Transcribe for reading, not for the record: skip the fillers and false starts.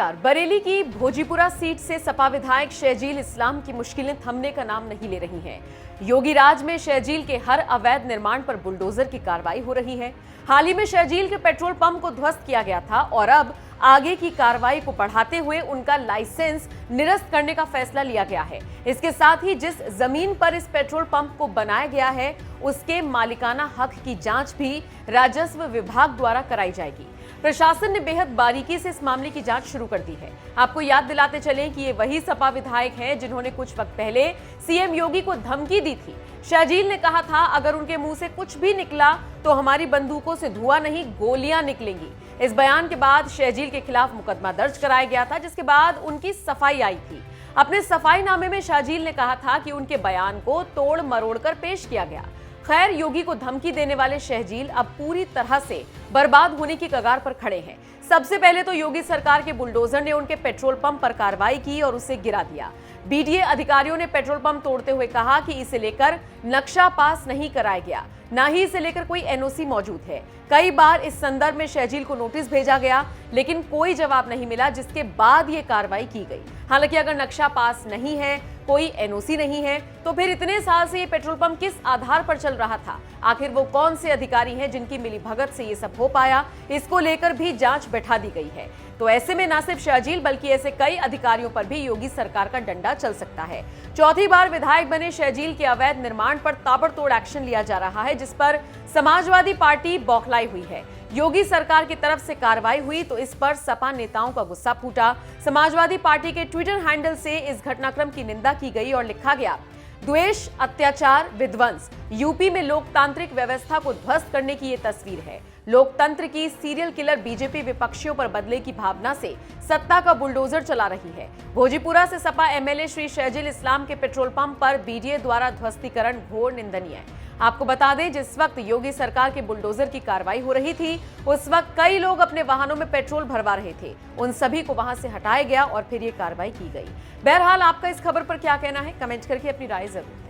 नमस्कार। बरेली की भोजीपुरा सीट से सपा विधायक शहजील इस्लाम की मुश्किलें थमने का नाम नहीं ले रही हैं। योगी राज में शहजील के हर अवैध निर्माण पर बुलडोजर की कार्रवाई हो रही है। हाल ही में शहजील के पेट्रोल पंप को ध्वस्त किया गया था और अब आगे की कार्रवाई को बढ़ाते हुए उनका लाइसेंस निरस्त करने का फैसला लिया गया है। इसके साथ ही जिस जमीन पर इस पेट्रोल पंप को बनाया गया है उसके मालिकाना हक की जांच भी राजस्व विभाग द्वारा कराई जाएगी। प्रशासन ने बेहद बारीकी से इस मामले की जांच शुरू कर दी है। आपको याद दिलाते चलें कि ये वही सपा विधायक हैं जिन्होंने कुछ वक्त पहले सीएम योगी को धमकी दी थी। शहजील ने कहा था, अगर उनके मुंह से कुछ भी निकला तो हमारी बंदूकों से धुआं नहीं गोलियां निकलेंगी। इस बयान के बाद शहजील के खिलाफ मुकदमा दर्ज कराया गया था, जिसके बाद उनकी सफाई आई थी। अपने सफाईनामे में शहजील ने कहा था कि उनके बयान को तोड़ मरोड़ कर पेश किया गया। खैर, योगी को धमकी देने वाले शहजील अब पूरी तरह से बर्बाद होने की कगार पर खड़े हैं। सबसे पहले तो योगी सरकार के बुलडोजर ने उनके पेट्रोल पंप पर कार्रवाई की और उसे गिरा दिया। बीडीए अधिकारियों ने पेट्रोल पंप तोड़ते हुए कहा कि इसे लेकर नक्शा पास नहीं कराया गया, ना ही इसे लेकर कोई एनओसी मौजूद है। कई बार इस संदर्भ में शहजील को नोटिस भेजा गया, लेकिन कोई जवाब नहीं मिला, जिसके बाद ये कार्रवाई की गई। हालांकि अगर नक्शा पास नहीं है, कोई एनओसी नहीं है, तो फिर इतने साल से ये पेट्रोल पंप किस आधार पर चल रहा था? आखिर वो कौन से अधिकारी हैं जिनकी मिलीभगत से ये सब हो पाया? इसको लेकर भी जांच बैठा दी गई है। तो ऐसे में न सिर्फ शहजील बल्कि ऐसे कई अधिकारियों पर भी योगी सरकार का डंडा चल सकता है। चौथी बार विधायक बने शहजील के अवैध निर्माण पर ताबड़तोड़ एक्शन लिया जा रहा है, जिस पर समाजवादी पार्टी बौखलाई हुई है। योगी सरकार की तरफ से कार्रवाई हुई तो इस पर सपा नेताओं का गुस्सा फूटा। समाजवादी पार्टी के ट्विटर हैंडल से इस घटनाक्रम की निंदा की गई और लिखा गया, द्वेष, अत्याचार, विध्वंस। यूपी में लोकतांत्रिक व्यवस्था को ध्वस्त करने की ये तस्वीर है। लोकतंत्र की सीरियल किलर बीजेपी विपक्षियों पर बदले की भावना से सत्ता का बुलडोजर चला रही है। भोजीपुरा से सपा एमएलए श्री शहजील इस्लाम के पेट्रोल पंप पर बीडीए द्वारा ध्वस्तीकरण घोर निंदनीय है। आपको बता दें, जिस वक्त योगी सरकार के बुलडोजर की कार्रवाई हो रही थी, उस वक्त कई लोग अपने वाहनों में पेट्रोल भरवा रहे थे। उन सभी को वहां से हटाया गया और फिर ये कार्रवाई की गई। बहरहाल, आपका इस खबर पर क्या कहना है? कमेंट करके अपनी राय जरूर